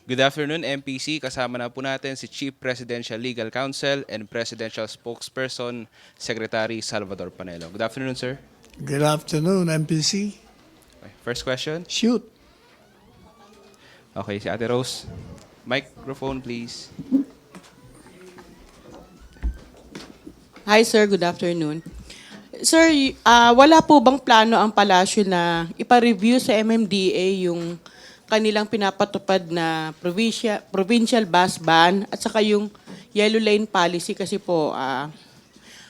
Good afternoon, MPC. Kasama na po natin si Chief Presidential Legal Counsel and Presidential Spokesperson, Secretary Salvador Panelo. Good afternoon, sir. Good afternoon, MPC. Okay, first question. Shoot. Okay, si Ate Rose. Microphone, please. Hi sir, good afternoon. Sir, wala po bang plano ang palasyo na ipa-review sa MMDA yung kanilang pinapatupad na provincial bus ban at saka yung yellow lane policy kasi po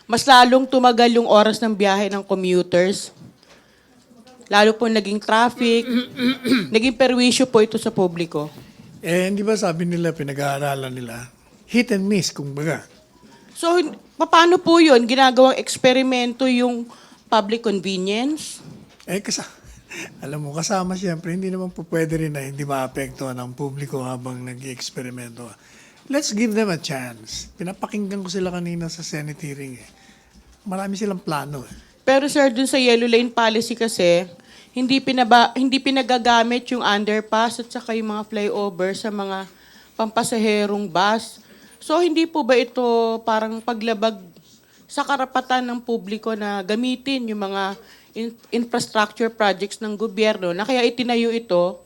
mas lalong tumagal yung oras ng biyahe ng commuters. Lalo po naging traffic, naging perwisyo po ito sa publiko. Hindi ba sabi nila, pinag-aaralan nila, hit and miss, kumbaga. So, paano po yun? Ginagawang eksperimento yung public convenience? Alam mo, kasama siyempre, hindi naman po pwede rin na hindi maapektuhan ang publiko habang nag-eksperimento. Let's give them a chance. Pinapakinggan ko sila kanina sa Senate hearing. Marami silang plano. Pero sir, dun sa yellow lane policy kasi, hindi pinagagamit yung underpass at saka yung mga flyover sa mga pampasaherong bus. So hindi po ba ito parang paglabag sa karapatan ng publiko na gamitin yung mga infrastructure projects ng gobyerno na kaya itinayo ito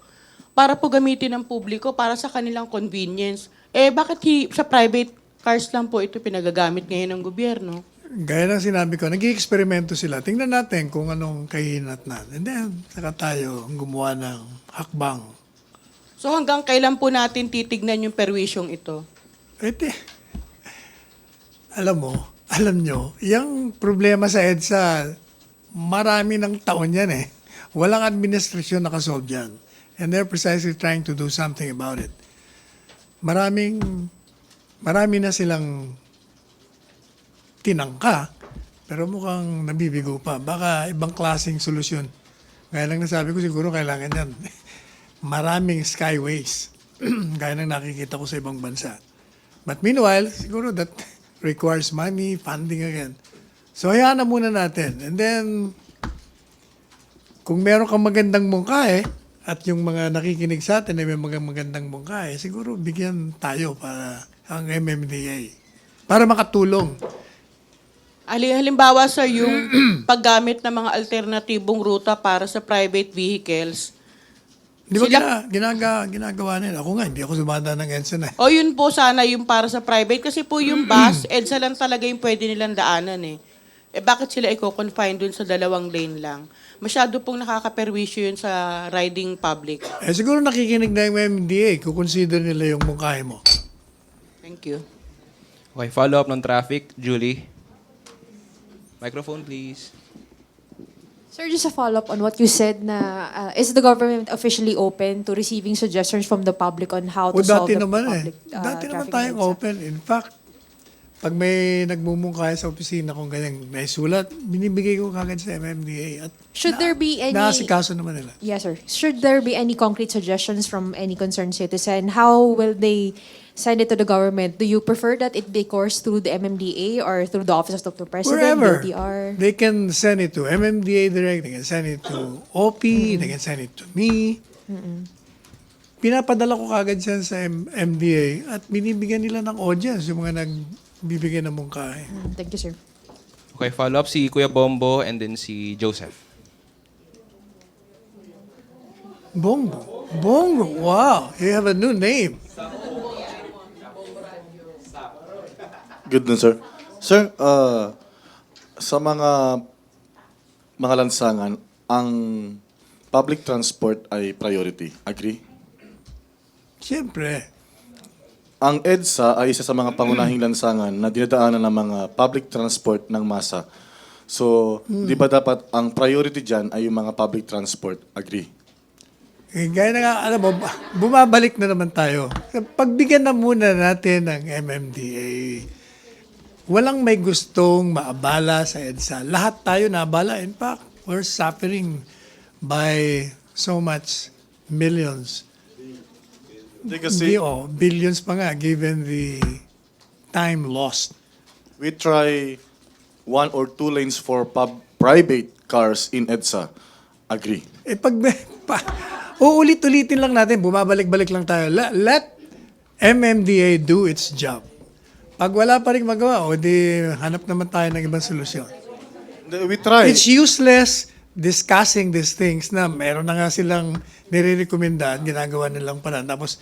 para po gamitin ng publiko para sa kanilang convenience? Bakit sa private cars lang po ito pinagagamit ngayon ng gobyerno? Gaya ng sinabi ko, nag-i-eksperimento sila. Tingnan natin kung anong kahinatnan. And then, saka tayo gumawa ng hakbang. So hanggang kailan po natin titignan yung perwisyong ito? Alam nyo, yung problema sa EDSA, marami ng taon yan eh. Walang administrasyon nakasolve yan. And they're precisely trying to do something about it. Marami na silang tinangka, pero mukhang nabibigo pa. Baka ibang klaseng solusyon. Gaya lang nasabi ko, siguro kailangan yan. Maraming skyways. Gaya ng nakikita ko sa ibang bansa. But meanwhile, siguro that requires money, funding again. So hayaan na muna natin. And then, kung meron kang magandang mungkahe, at yung mga nakikinig sa atin ay may magandang mungkahe, siguro bigyan tayo para ang MMDA. Para makatulong. Halimbawa sir, yung paggamit ng mga alternatibong ruta para sa private vehicles. Di ba ginagawa nila? Ako nga, hindi ako sumada ng EDSA na. O yun po sana yung para sa private. Kasi po yung bus, EDSA lang talaga yung pwede nilang daanan eh. Bakit sila i-confine dun sa 2 lane lang? Masyado pong nakakaperwisyo yun sa riding public. Siguro nakikinig na yung MMDA. Kukonsider nila yung mungkahe mo. Thank you. Okay, follow-up ng traffic. Julie. Microphone, please. Sir, just a follow-up on what you said na is the government officially open to receiving suggestions from the public on how to solve the public Dati naman traffic tayong lights? open. In fact, pag may nagmumungkahe sa opisina kung ganyan, may sulat, binibigay ko kagad sa MMDA. At Should there be any... naasikaso naman nila. Yes, sir. Should there be any concrete suggestions from any concerned citizen? How will they send it to the government? Do you prefer that it be coursed through the MMDA or through the Office of the President, Wherever. DTR? They can send it to MMDA direct, they can send it to OP, they can send it to me. Pinapadala ko kagad siya sa MDA at binibigyan nila ng audience yung mga nagbibigyan ng mungkahe. Thank you, sir. Okay, follow-up si Kuya Bombo and then si Joseph. Bongo, wow, you have a new name. Good nun, sir. Sir, sa mga lansangan, ang public transport ay priority. Agree? Siyempre, Ang EDSA ay isa sa mga pangunahing lansangan na dinadaanan ng mga public transport ng masa. So, di ba dapat ang priority dyan ay yung mga public transport? Agree? gaya na nga, alam mo, bumabalik na naman tayo. Pagbigyan na muna natin ng MMDA. Walang may gustong maabala sa EDSA. Lahat tayo naabala. In fact, we're suffering by so much millions. Kasi Billions pa nga given the time lost. we try 1 or 2 lanes for private cars in EDSA. Agree? uulit-ulitin lang natin, bumabalik-balik lang tayo. Let MMDA do its job. Pag wala pa rin magawa, o di hanap naman tayo ng ibang solusyon. We try. It's useless discussing these things na meron na nga silang nire-recommendaan, ginagawa nilang paraan. Tapos,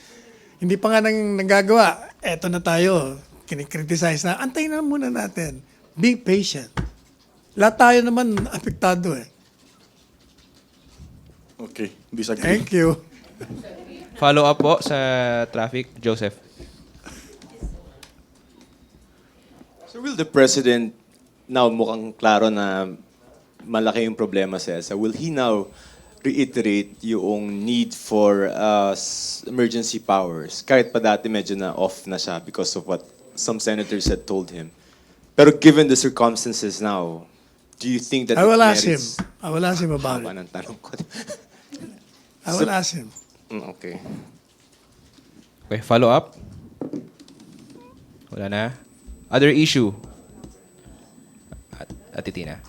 hindi pa nga nagagawa. Eto na tayo, kinikriticize na. Antayin na muna natin. Be patient. Lahat tayo naman apektado eh. Okay, disagree. Thank you. Follow up po sa traffic, Joseph. So will the President, now mukhang klaro na malaki yung problema sa EDSA, will he now reiterate yung need for emergency powers? Kahit pa dati medyo na off na siya because of what some senators had told him. Pero given the circumstances now, do you think that I will it ask him. merits- I will ask him about Haba it. ng tanong ko. I will ask him. Okay. Okay, follow up. Wala na. Other issue. Atitina.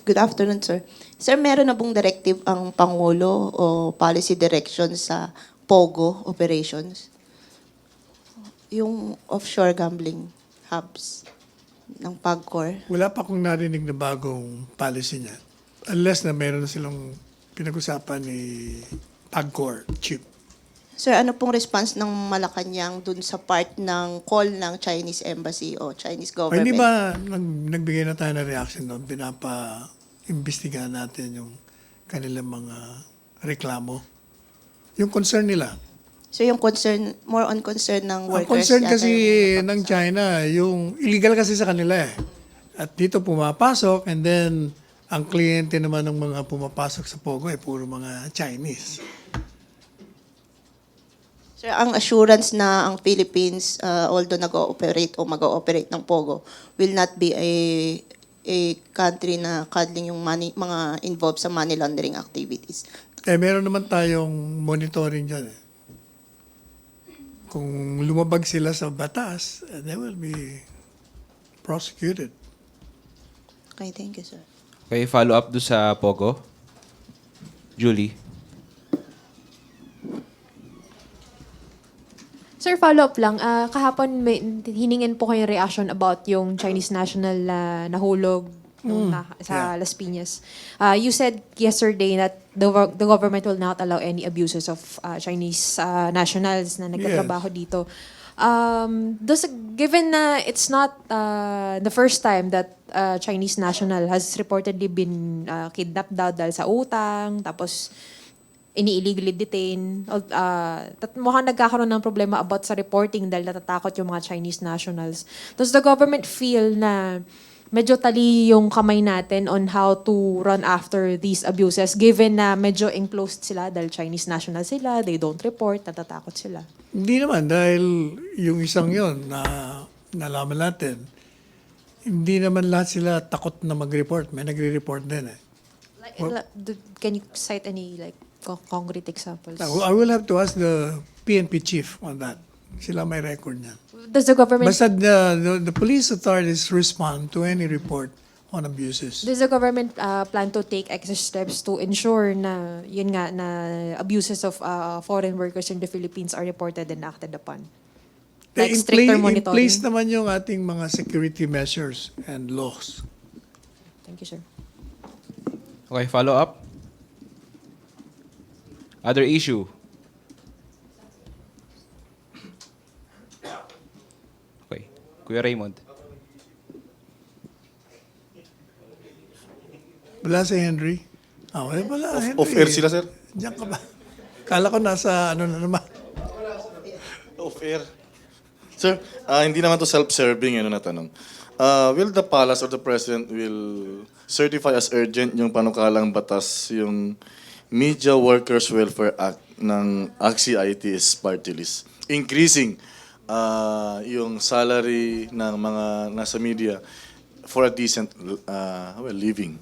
Good afternoon, sir. Sir, meron na pong directive ang Pangulo o policy direction sa POGO operations? Yung offshore gambling hubs ng PAGCOR? Wala pa akong narinig na bagong policy niya. Unless na meron na silang pinag-usapan ni PAGCOR chief. Sir, ano pong response ng Malacañang dun sa part ng call ng Chinese Embassy o Chinese Ay, government? hindi ba nagbigay na tayo ng reaction doon? Pinapa-imbestigahan natin yung kanilang mga reklamo. Yung concern nila. So yung concern, more on concern ng Ang workers? concern yata kasi yung ng China, yung illegal kasi sa kanila eh. At dito pumapasok and then ang kliyente naman ng mga pumapasok sa Pogo ay puro mga Chinese. Sir, ang assurance na ang Philippines, although nag-ooperate o mag-ooperate ng POGO, will not be a country na cuddling yung money, mga involved sa money laundering activities. Eh, meron naman tayong monitoring dyan eh. Kung lumabag sila sa batas, they will be prosecuted. Okay, thank you, sir. Okay, follow up do sa Pogo. Julie. Sir, follow-up lang. Kahapon hiningin po kayo reaction about yung Chinese national na nahulog sa Las Piñas. You said yesterday that the government will not allow any abuses of Chinese nationals na nagtatrabaho dito. Given na it's not the first time that Chinese national has reportedly been kidnapped daw dahil sa utang, tapos ini-illegally detain. Mukhang nagkakaroon ng problema about sa reporting dahil natatakot yung mga Chinese nationals. Does the government feel na medyo tali yung kamay natin on how to run after these abuses given na medyo enclosed sila dahil Chinese national sila, they don't report, natatakot sila? Hindi naman, dahil yung isang yon na nalaman natin, hindi naman lahat sila takot na mag-report. May nagre-report din eh. Can you cite any concrete examples? I will have to ask the PNP chief on that. Sila may record niyan. Does the government Basta the police authorities respond to any report on abuses. Does the government plan to take extra steps to ensure na yun nga na abuses of foreign workers in the Philippines are reported and acted upon? Like stricter In monitoring? place naman yung ating mga security measures and laws. Thank you, sir. Okay, follow up. Other issue. Okay. Kuya Raymond. Wala si Henry. Wala, Henry. Off-air sila, sir? Diyan ka ba? Kala ko nasa ano na naman. Off-air. Sir, hindi naman to self-serving na tanong. Will the palace or the president will certify as urgent yung panukalang batas yung Media Workers Welfare Act ng AXI-ITS party list, increasing yung salary ng mga nasa media for a decent living?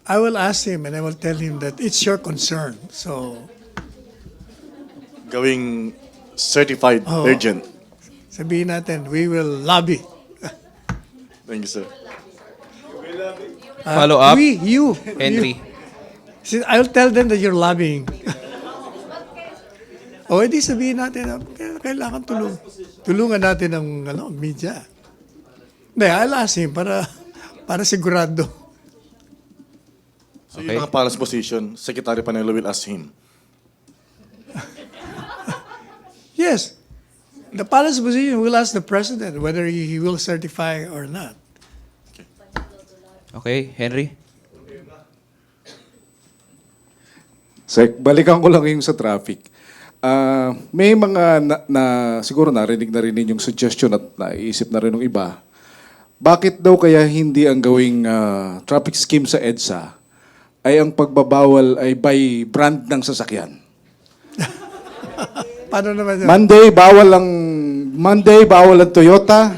I will ask him and I will tell him that it's your concern. So, Gawing certified urgent. sabihin natin, we will lobby. Thank you, sir. Follow up. You. Henry. I'll tell them that you're lobbying. O, edi sabihin natin, kailangan tulungan natin ang media. Hindi, I'll ask him para sigurado. So yung mga palace position, Secretary Panelo will ask him. Yes. The palace position will ask the president whether he will certify or not. Okay, Henry? Sek, balikan ko lang yung sa traffic. May mga siguro narinig na rin yung suggestion at naisip na rin ng iba. Bakit daw kaya hindi ang gawing traffic scheme sa EDSA ay ang pagbabawal ay by brand ng sasakyan? Paano naman yun? Monday, bawal ang Toyota.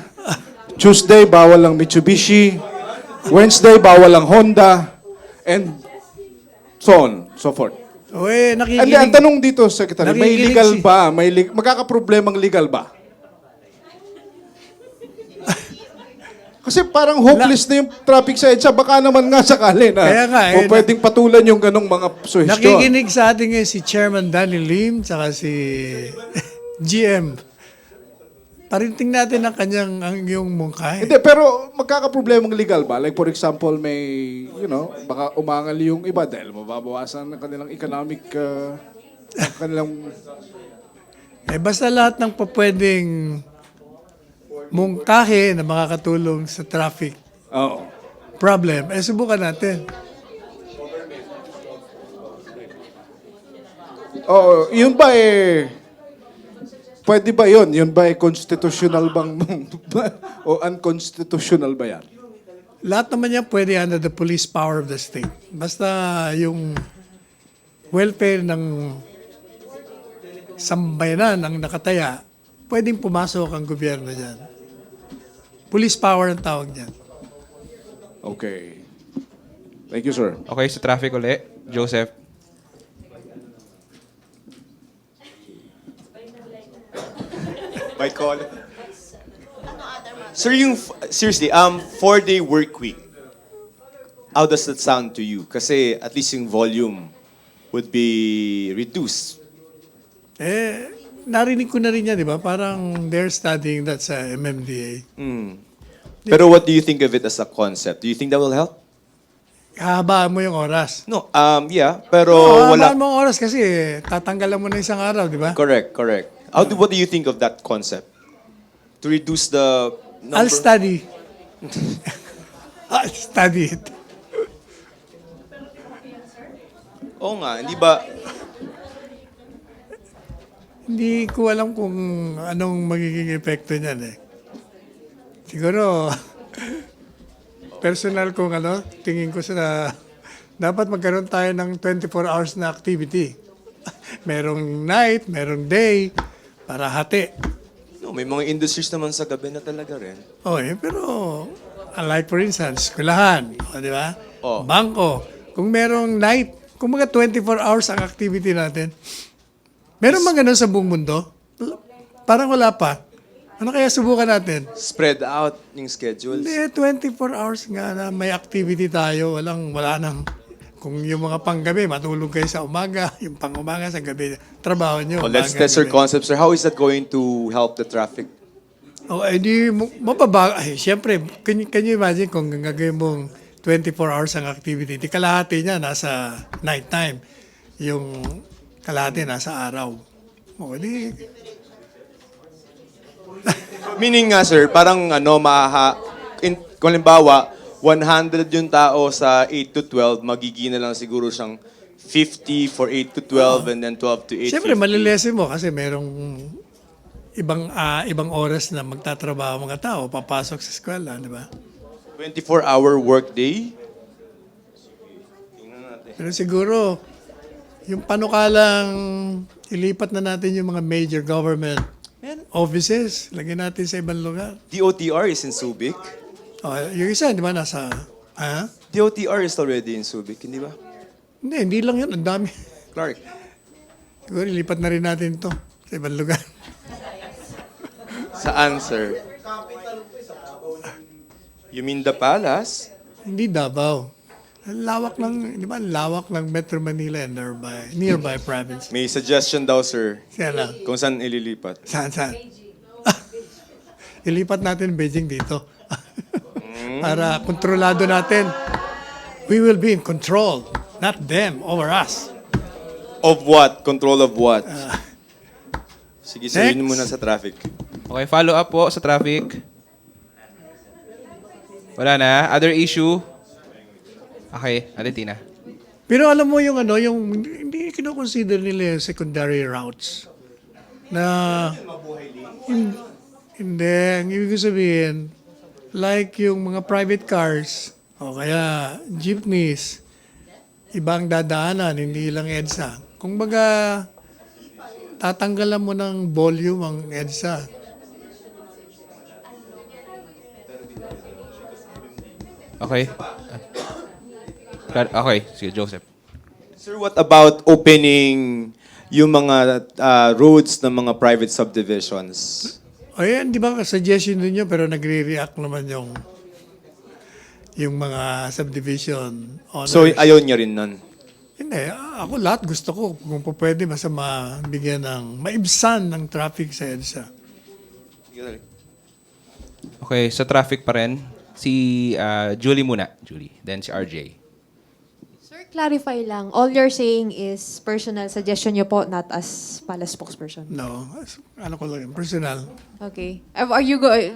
Tuesday, bawal ang Mitsubishi. Wednesday, bawal ang Honda. And so on, so forth. Uy, Ang nakikinig. tanong dito, Secretary, may Nakikinig legal si- ba? Magkakaproblemang legal ba? Kasi parang hopeless na yung traffic sa EDSA. Baka naman nga sakali na Kaya nga, o pwedeng patulan yung ganong mga suhestyon. Nakikinig sa atin ngayon si Chairman Danny Lim tsaka si GM. Parinting natin ang yung mungkahin. Hindi, pero magkakaproblemang legal ba? Like for example, may, baka umangal yung iba dahil mababawasan ang kanilang economic, ang kanilang... Basta lahat ng pwedeng mungkahi na makakatulong sa traffic Oo. problem, subukan natin. Oo, yun ba pwede ba yun? Yun ba constitutional bang o unconstitutional ba yan? Lahat naman yan pwede under the police power of the state. Basta yung welfare ng sambayanan ang nakataya, pwedeng pumasok ang gobyerno dyan. Police power ang tawag dyan. Okay. Thank you, sir. Okay, sa traffic uli. Joseph? By call. Sir, seriously, 4-day work week. How does that sound to you? Kasi at least yung volume would be reduced. Narinig ko na rin yan, di ba? Parang they're studying that sa MMDA. Pero what do you think of it as a concept? Do you think that will help? Kahabaan mo yung oras. No, yeah, pero wala. Kahabaan mo yung oras kasi tatanggalan mo na isang araw, di ba? Correct. What do you think of that concept? To reduce the number? I'll study. I'll study it. Oo nga, hindi ba? Hindi ko alam kung anong magiging epekto niyan eh. Siguro, personal kong tingin ko sa dapat magkaroon tayo ng 24 hours na activity. Merong night, merong day, para hati. No, may mga industries naman sa gabi na talaga rin. Pero like for instance, eskwelahan, di ba? Oh. Bangko. Kung merong night, kung mga 24 hours ang activity natin, meron mga ganun sa buong mundo? Parang wala pa. Ano kaya subukan natin? Spread out yung schedules. Hindi, 24 hours nga na may activity tayo. Wala nang, kung yung mga panggabi, matulog kayo sa umaga, yung pang-umaga sa gabi, trabaho nyo. Let's umaga, test our gabi. concept, sir. How is that going to help the traffic? Di mapabago. Siyempre, can you imagine kung gagawin mong 24 hours ang activity, di kalahati niya nasa night time. Yung kalahati nasa araw. Meaning nga, sir, parang kung halimbawa, 100 yung tao sa 8 to 12, magiging na lang siguro siyang 50 for 8 to 12 and then 12 to 8. Siyempre, malilesen mo kasi merong ibang oras na magtatrabaho mga tao, papasok sa eskwela, di ba? 24-hour workday? Pero siguro, yung panukalang ilipat na natin yung mga major government offices, lagyan natin sa ibang lugar. DOTR is in Subic. Yung isa, di ba, nasa... DOTR is already in Subic, hindi ba? Hindi lang yun, ang dami. Clark. Siguro, ilipat na rin natin to sa ibang lugar. Saan, sir? You mean the palace? Hindi Davao. Ang lawak ng, di ba, ang lawak ng Metro Manila and nearby province. May suggestion daw, sir, Kaya lang, kung saan ililipat. saan? Ilipat natin Beijing dito. Para kontrolado natin. We will be in control, not them over us. Of what? Control of what? Sige, sir, yun next. muna sa traffic. Okay, follow up po sa traffic. Wala na. Other issue? Okay, Ate Tina. Pero alam mo yung hindi kino-consider nila yung secondary routes. Na, hindi, ang ibig sabihin, like yung mga private cars, o kaya jeepneys, ibang dadaanan, hindi lang EDSA. Kung baga, tatanggalan mo ng volume ang EDSA. Okay. Okay, sige, Joseph. Sir, what about opening yung mga roads ng mga private subdivisions? Ayan, di ba, suggestion din yun, pero nagre-react naman yung mga subdivision owners. So, ayaw niya rin nun. Hindi, ako lahat gusto ko, kung po pwede, basta mabigyan maibsan ng traffic sa EDSA. Okay, sa traffic pa rin. Si Julie muna. Julie. Then si RJ. Sir, clarify lang. All you're saying is personal suggestion niyo po, not as palace spokesperson. No, ano ko lang, personal. Okay.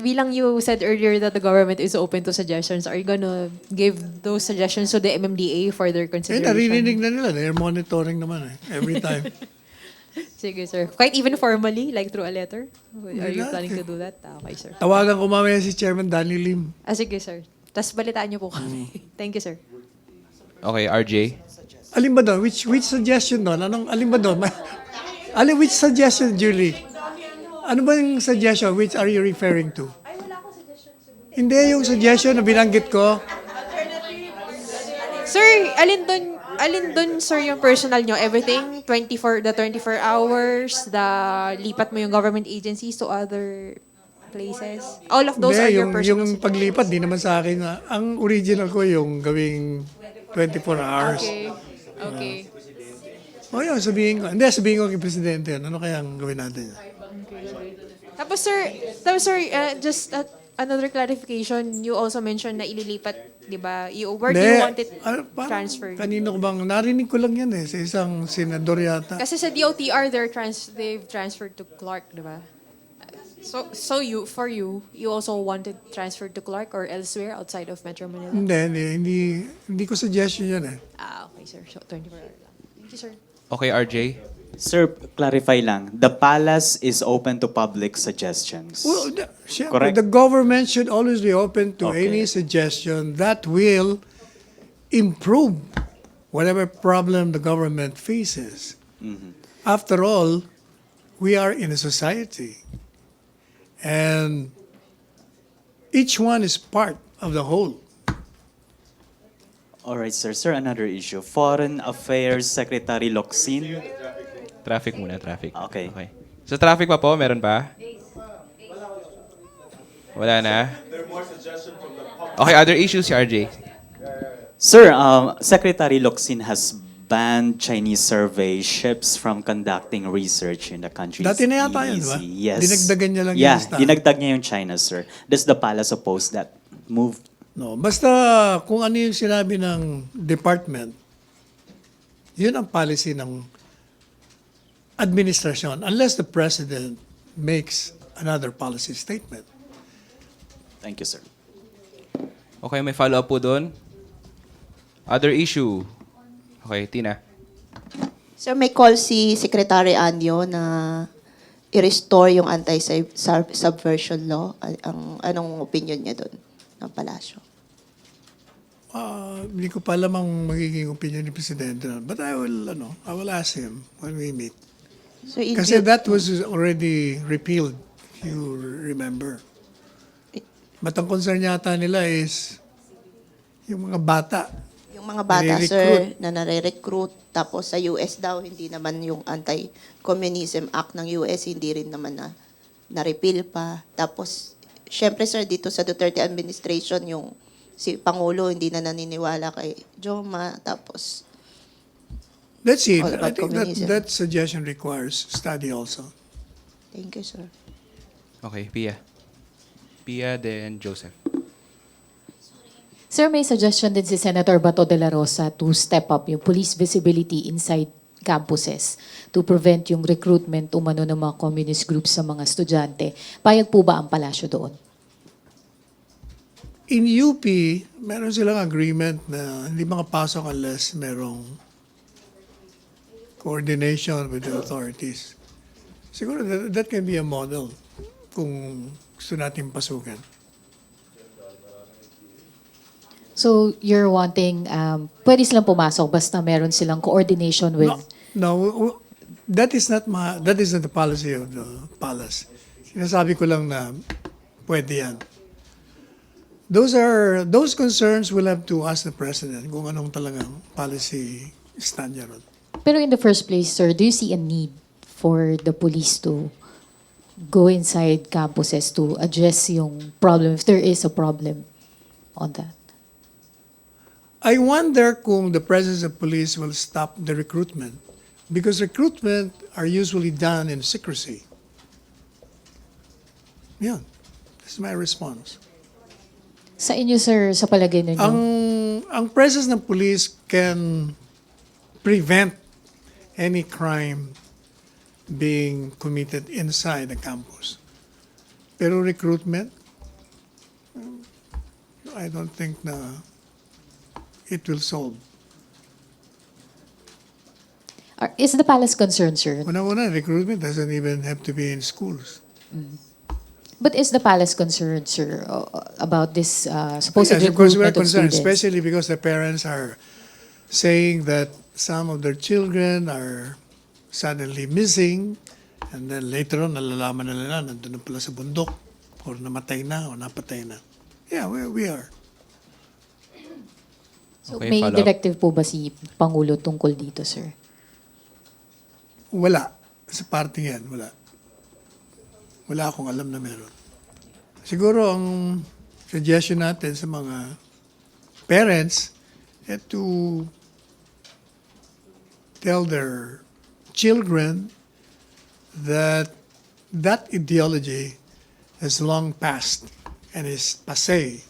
Bilang you said earlier that the government is open to suggestions, are you gonna give those suggestions to the MMDA for their consideration? Naririnig na nila, they're monitoring naman every time. Sige, sir. Quite even formally, like through a letter? Are you Wala. planning to do that? Okay, sir. Tawagan ko mamaya si Chairman Danny Lim. Sige, sir. Tapos balitaan niyo po kami. Thank you, sir. Okay, RJ. Alin ba doon? Which suggestion doon? Alin ba doon? Which suggestion, Julie? Ano ba yung suggestion? Which are you referring to? Hindi, yung suggestion na binanggit ko. Sir, alin dun, sir, yung personal nyo? Everything? 24 hours? Lipat mo yung government agencies to other places? All of those are Hindi, your personal yung paglipat, di naman sa akin. Ang original ko yung gawing 24 hours. Okay. O yun, sabihin ko kay Presidente, ano kaya ang gawin natin? Tapos sir, just another clarification, you also mentioned na ililipat, di ba? Where do you want it transferred? Kanino ko bang, narinig ko lang yan sa isang senador yata. Kasi sa DOTR, they've transferred to Clark, di ba? So you also wanted transferred to Clark or elsewhere outside of Metro Manila? Hindi ko suggestion yan Okay, sir. So, 24 hours lang. Thank you, sir. Okay, RJ. Sir, clarify lang. The palace is open to public suggestions. Well, syempre, Correct. the government should always be open to Okay. any suggestion that will improve whatever problem the government faces. After all, we are in a society. And each one is part of the whole. All right, sir. Sir, another issue. Foreign Affairs Secretary Locsin. Traffic muna, traffic. Okay. Sa traffic pa po, meron pa? Wala na. Okay, other issues si RJ. Sir, Secretary Locsin has banned Chinese survey ships from conducting research in the country's Dati na yata yun, di ba? EEZ. Yes. Dinagdagan niya lang yung Yeah, listahan. dinagdag niya yung China, sir. Does the palace oppose that move? No, basta kung ano yung sinabi ng department, yun ang policy ng administrasyon unless the president makes another policy statement. Thank you, sir. Okay, may follow-up po doon. Other issue. Okay, Tina. Sir, may call si Secretary Anyo na i-restore yung anti-subversion law. Anong opinion niya doon ng palasyo? Hindi ko pa alam ang magiging opinion ni Presidente. But I will ask him when we meet. So, in Kasi view- that was already repealed, if you remember. But ang concern yata nila is yung mga bata. Yung mga bata, Nare-recruit. sir, na nare-recruit. Tapos sa US daw, hindi naman yung Anti-Communism Act ng US, hindi rin naman na-repeal pa. Tapos, syempre, sir, dito sa Duterte administration, yung si Pangulo hindi na naniniwala kay Joma, tapos Let's see. All I about think communism. that suggestion requires study also. thank you, sir. Okay, Pia. Pia, then Joseph. Sir, may suggestion din si Senator Bato de la Rosa to step up yung police visibility inside campuses to prevent yung recruitment umano ng mga communist groups sa mga estudyante. Payag po ba ang palasyo doon? In UP, meron silang agreement na hindi makapasok unless merong coordination with the authorities. Siguro that can be a model kung gusto natin pasukan. So, you're wanting, pwede silang pumasok basta meron silang coordination with... No, that is not the policy of the palace. Sinasabi ko lang na pwede yan. Those concerns will have to ask the president kung anong talagang policy stand niya ron. Pero in the first place, sir, do you see a need for the police to go inside campuses to address yung problem, if there is a problem on that? I wonder kung the presence of police will stop the recruitment because recruitment are usually done in secrecy. Yan. That's my response. Sa inyo, sir, sa palagay ninyo? Ang presence ng police can prevent any crime being committed inside the campus. Pero recruitment, I don't think na it will solve. Is the palace concerned, sir? Una-una, recruitment doesn't even have to be in schools. But is the palace concerned, sir, about this supposed Yes, of course, we are recruitment of concerned, students? especially because the parents are saying that some of their children are suddenly missing, and then later on, nalalaman nila na nandun na pala sa bundok, or namatay na, o napatay na. Yeah, we are. So, Okay, may follow-up. directive po ba si Pangulo tungkol dito, sir? Wala. Sa parting yan, wala. Wala akong alam na meron. Siguro ang suggestion natin sa mga parents to tell their children that that ideology has long passed and is passé,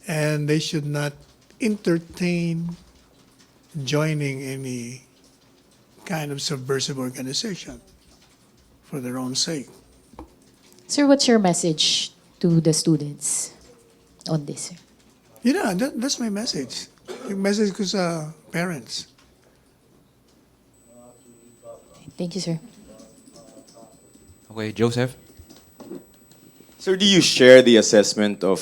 and they should not entertain joining any kind of subversive organization for their own sake. Sir, what's your message to the students on this, sir? Yeah, that's my message. Yung message ko sa parents. Thank you, sir. Okay, Joseph. Sir, do you share the assessment of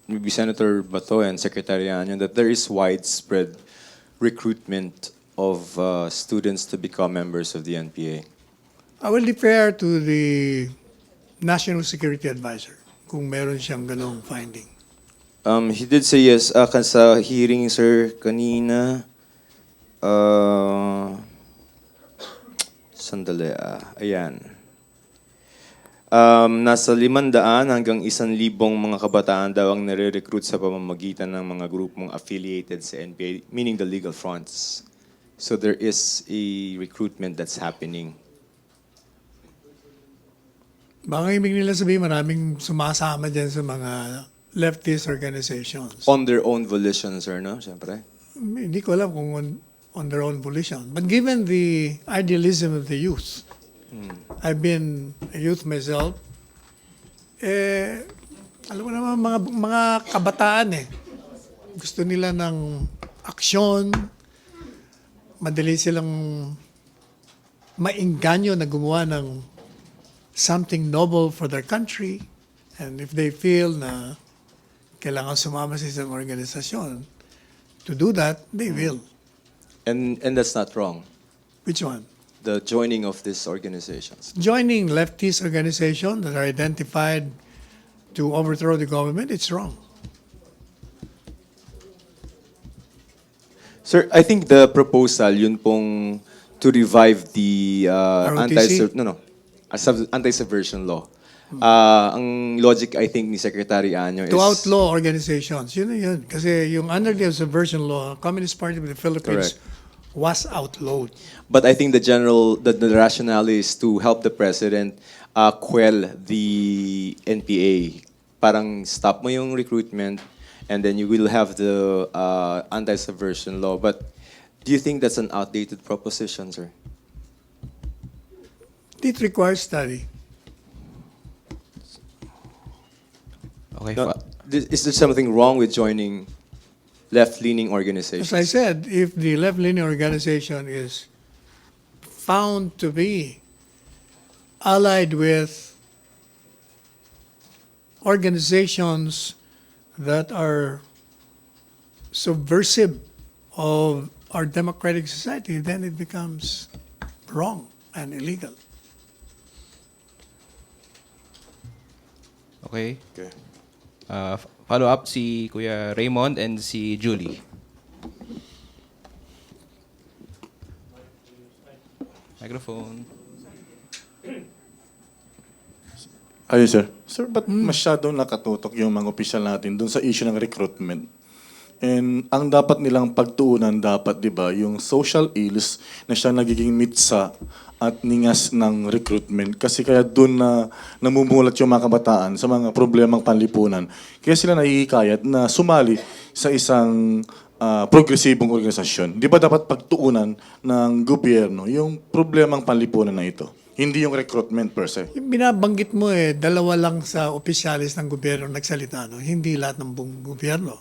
maybe Senator Bato and Secretary Anyon that there is widespread recruitment of students to become members of the NPA? I will defer to the National Security Advisor kung meron siyang ganong finding. He did say yes. Sa hearing, sir, kanina, sandali, ayan. Nasa 500 hanggang 1,000 mga kabataan daw ang nare-recruit sa pamamagitan ng mga grupong affiliated sa NPA, meaning the legal fronts. So there is a recruitment that's happening. Baka ibig nila sabihin maraming sumasama dyan sa mga leftist organizations. On their own volition, sir, no? Siyempre. Hindi ko alam kung on their own volition. But given the idealism of the youth, I've been a youth myself, alam mo naman mga kabataan gusto nila ng aksyon, madali silang maingganyo na gumawa ng something noble for their country, and if they feel na kailangan sumama sa isang organisasyon to do that, they will. And that's not wrong. Which one? The joining of these organizations. Joining leftist organizations that are identified to overthrow the government, it's wrong. Sir, I think the proposal, yun pong to revive the ROTC? anti-subversion law. Ang logic, I think, ni Secretary Anyo is... To outlaw organizations. Yun na yun. Kasi yung under the subversion law, Communist Party of the Philippines was outlawed. But I think the rationale is to help the president quell the NPA. Parang stop mo yung recruitment and then you will have the anti-subversion law. But do you think that's an outdated proposition, sir? It requires study. Okay. No, is there something wrong with joining left-leaning organizations? As I said, if the left-leaning organization is found to be allied with organizations that are subversive of our democratic society, then it becomes wrong and illegal. Okay. Follow up si Kuya Raymond and si Julie. Microphone. Ayun, sir. Sir, ba't masyadong nakatutok yung mga opisyal natin dun sa issue ng recruitment? And ang dapat nilang pagtuunan dapat, di ba, yung social ills na siya nagiging mitsa at ningas ng recruitment. Kasi kaya dun na namumulat yung mga kabataan sa mga problemang panlipunan. Kaya sila nahihikayat na sumali sa isang progresibong organisasyon. Di ba dapat pagtuunan ng gobyerno yung problemang panlipunan na ito? Hindi yung recruitment per se. Yung binabanggit mo dalawa lang sa opisyalis ng gobyerno nagsalita, no? Hindi lahat ng buong gobyerno.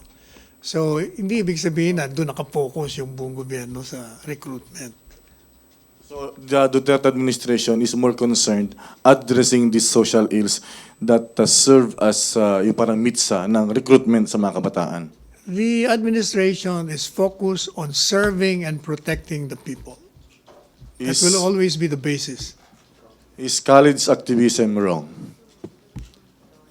So, hindi ibig sabihin na doon nakapokus yung buong gobyerno sa recruitment. So, the Duterte administration is more concerned addressing these social ills that serve as yung parang mitsa ng recruitment sa mga kabataan. The administration is focused on serving and protecting the people. That will always be the basis. Is college activism wrong?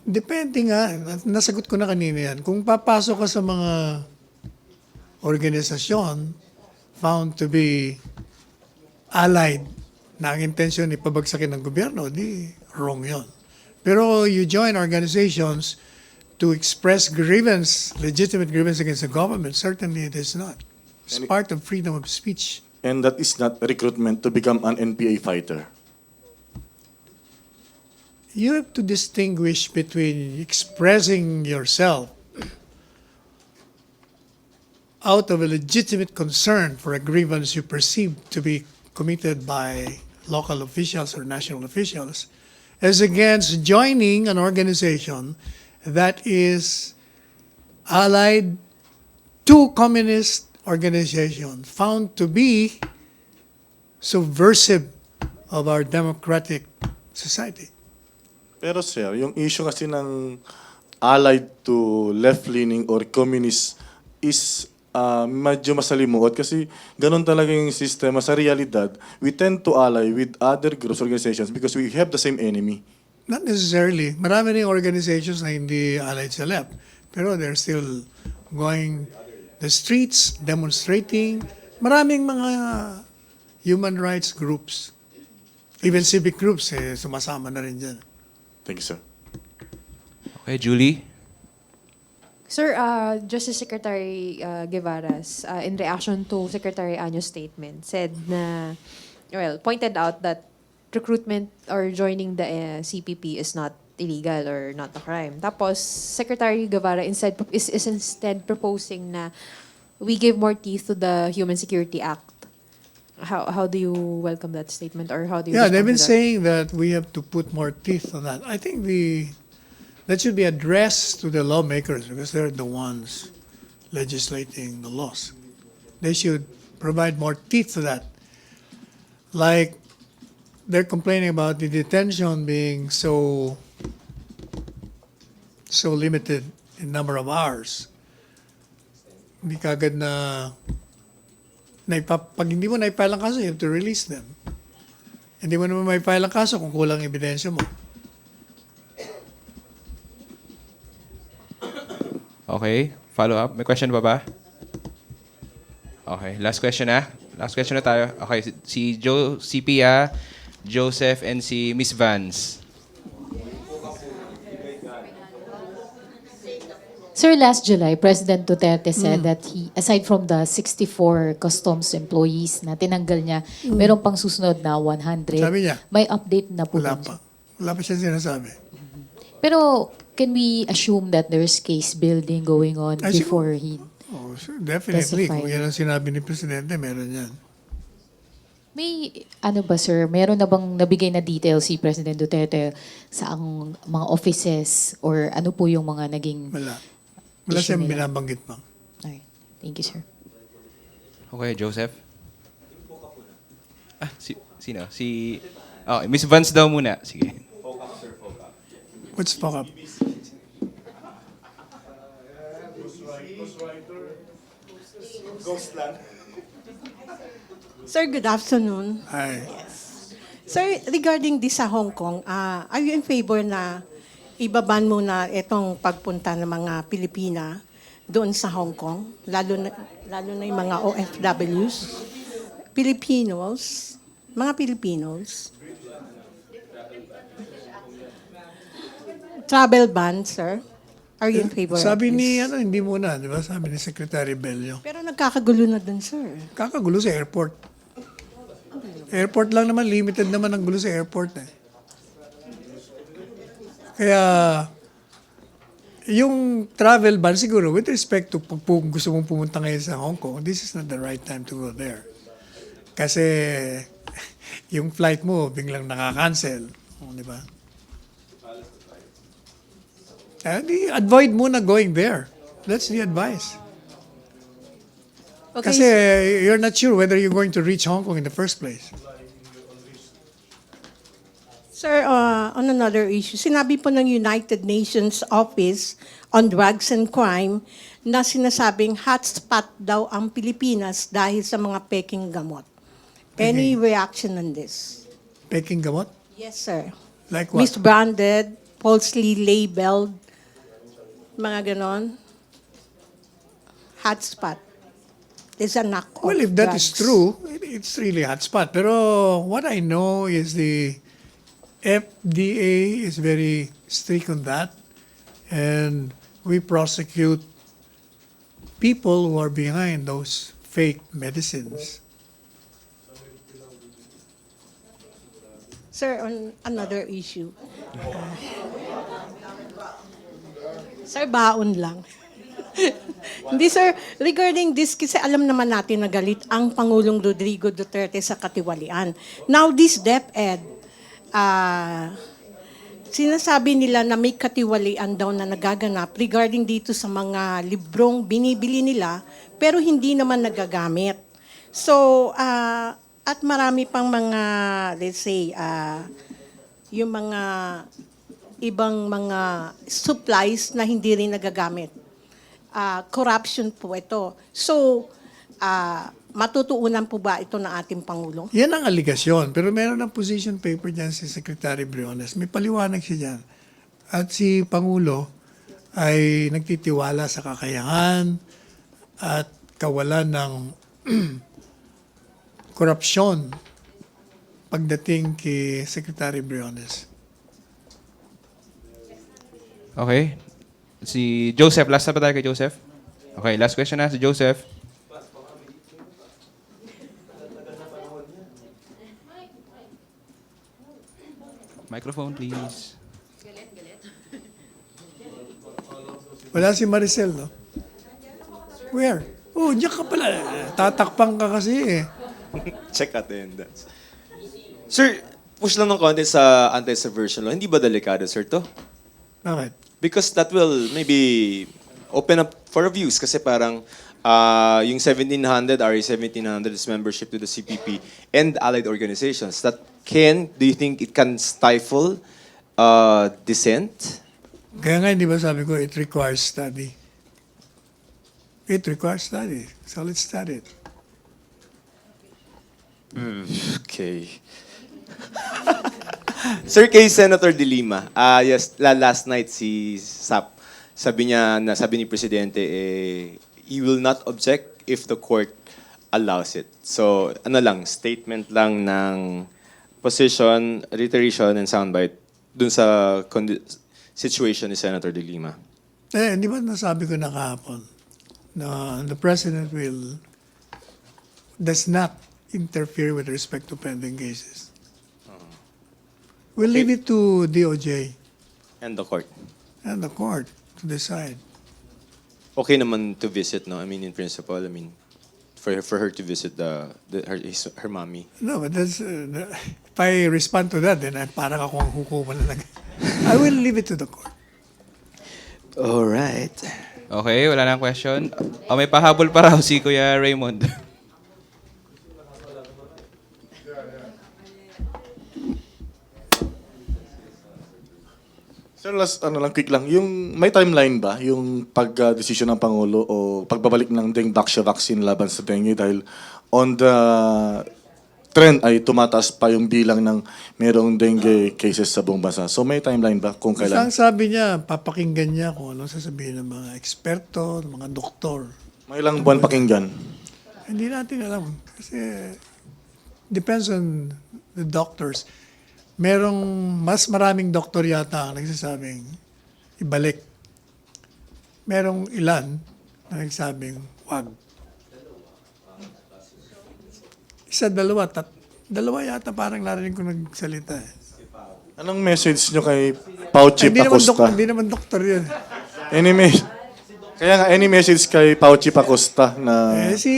Depende nga. Nasagot ko na kanina yan. Kung papasok ka sa mga organisasyon found to be allied na ang intensyon ipabagsakin ng gobyerno, di wrong yon. Pero you join organizations to express grievance, legitimate grievance against the government, certainly it is not. It's part of freedom of speech. And that is not recruitment to become an NPA fighter. You have to distinguish between expressing yourself out of a legitimate concern for a grievance you perceive to be committed by local officials or national officials, as against joining an organization that is allied to communist organizations found to be subversive of our democratic society. Pero sir, yung issue kasi ng allied to left-leaning or communist is medyo masalimuot kasi ganun talaga yung sistema sa realidad. We tend to ally with other groups, organizations because we have the same enemy. Not necessarily. Marami rin organizations na hindi allied sa left. Pero they're still going the streets, demonstrating. Maraming mga human rights groups. Even civic groups, sumasama na rin dyan. Thank you, sir. Okay, Julie. Sir, Justice Secretary Guevara's, in reaction to Secretary Anyo's statement, said na, pointed out that recruitment or joining the CPP is not illegal or not a crime. Tapos, Secretary Guevara is instead proposing na we give more teeth to the Human Security Act. How do you welcome that statement, or how do you? Yeah, they've respond been to that? saying that we have to put more teeth on that. I think that should be addressed to the lawmakers because they're the ones legislating the laws. They should provide more teeth to that. Like, they're complaining about the detention being so limited in number of hours. Hindi kagad na pag hindi mo na-file ang kaso, you have to release them. Hindi mo naman ma-file ang kaso kung kulang ebidensya mo. Okay, follow up. May question pa ba? Okay, last question na. Last question na tayo. Okay, si Pia, Joseph, and si Miss Vance. Sir, last July, President Duterte said that he, aside from the 64 customs employees na tinanggal niya, meron pang susunod na 100. Sabi niya? May update na po Wala ba? pa. Wala pa siya sinasabi. Pero can we assume that there's case building going on Ay, before he... Oh, sure, definitely. Specify. Kung yan ang sinabi ni Presidente, meron yan. May, ano ba sir, meron na bang nabigay na details si President Duterte sa ang mga offices or ano po yung mga naging... Wala. Wala issue siyang nila? binabanggit pa. Alright. Thank you, sir. Okay, Joseph. Sino? Oh, Miss Vance daw muna. Sige. What's fuck up? Sir, good afternoon. Ay, Sir, regarding this sa Hong Kong, are you in favor na ibaban muna itong pagpunta ng mga Pilipina doon sa Hong Kong, lalo na yung mga OFWs, Filipinos, mga Filipinos? Travel ban, sir? Are you in favor sabi of ni, this? hindi muna, di ba? Sabi ni Secretary Bello. Pero nagkakagulo na dun, sir. Kakagulo sa airport. Airport lang naman, limited naman ang gulo sa airport eh. Kaya, yung travel ban siguro, with respect to kung gusto mong pumunta ngayon sa Hong Kong, this is not the right time to go there. Kasi, yung flight mo, biglang nakakancel. Di ba? Avoid muna going there. That's the advice. Okay, Kasi you're not sure whether you're going to reach Hong Kong in the first place. Sir, on another issue, sinabi po ng United Nations Office on Drugs and Crime na sinasabing hotspot daw ang Pilipinas dahil sa mga peking gamot. Any reaction on this? Peking gamot? Yes, sir. Like what? Misbranded, falsely labeled, mga ganon. Hotspot. Is a knockoff Well, if that is drugs. true, it's really hotspot. Pero what I know is the FDA is very strict on that. And we prosecute people who are behind those fake medicines. Sir, on another issue. Sir, baon lang. Hindi sir, regarding this, kasi alam naman natin na galit ang Pangulong Rodrigo Duterte sa katiwalian. Now this DepEd, sinasabi nila na may katiwalian daw na nagaganap regarding dito sa mga librong binibili nila pero hindi naman nagagamit. So, at marami pang mga, let's say, yung mga ibang mga supplies na hindi rin nagagamit. Corruption po ito. So, matutuunan po ba ito ng ating Pangulo? Yan ang aligasyon. Pero meron ng position paper dyan si Secretary Briones. May paliwanag siya dyan. At si Pangulo ay nagtitiwala sa kakayahan at kawalan ng korupsyon pagdating kay Secretary Briones. Okay. Si Joseph, last na ba tayo kay Joseph? Okay, last question na si Joseph. Microphone, please. Wala si Maricel, no? Where? Oh, diyan ka pala. Tatakpang ka kasi eh. Check attendance. Sir, push lang ng konti sa anti-subversion law. Hindi ba delikado, sir, to? Bakit? Because that will maybe open up for views kasi parang yung 1700, RA 1700 is membership to the CPP and allied organizations. Do you think it can stifle dissent? Kaya nga, hindi ba sabi ko, it requires study. It requires study. So let's study it. Okay. Sir, kay Senator De Lima, yes, last night si SAP, sabi ni Presidente, he will not object if the court allows it. So, statement lang ng position, reiteration, and soundbite dun sa situation ni Senator De Lima. Di ba nasabi ko na kahapon na the President does not interfere with respect to pending cases. We'll leave it to DOJ And the court. and the court to decide. Okay naman to visit, no? I mean, in principle, I mean, for her to visit her mommy. No, but if I respond to that, then parang ako ang hukuman na lang. I will leave it to the court. All right. Okay, wala nang question. May pahabol pa raw si Kuya Raymond. Sir, last, quick lang. May timeline ba yung pag-desisyon ng Pangulo o pagbabalik ng Dengue vaccine laban sa dengue dahil on the trend ay tumataas pa yung bilang ng mayroong dengue cases sa buong bansa. So may timeline ba kung Basta kailan? ang sabi niya, papakinggan niya kung ano sasabihin ng mga eksperto, ng mga doktor. May ilang buwan pakinggan. Hindi natin alam. Kasi depends on the doctors. Merong mas maraming doktor yata ang nagsasabing ibalik. Merong ilan na nagsasabing wag. Isa, dalawa yata parang narinig ko nagsalita. Anong message nyo kay Fauci Pacosta? Hindi naman doktor yun. Kaya nga, any message kay Fauci Pacosta na... Si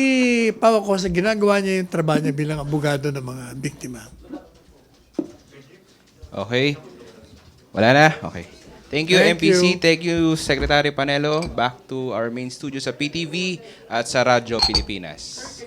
Pao Acosta, ginagawa niya yung trabaho niya bilang abogado ng mga biktima. Okay. Wala na? Okay. Thank you, Thank MPC. you. Thank you, Secretary Panelo. Back to our main studio sa PTV at sa Radyo Pilipinas.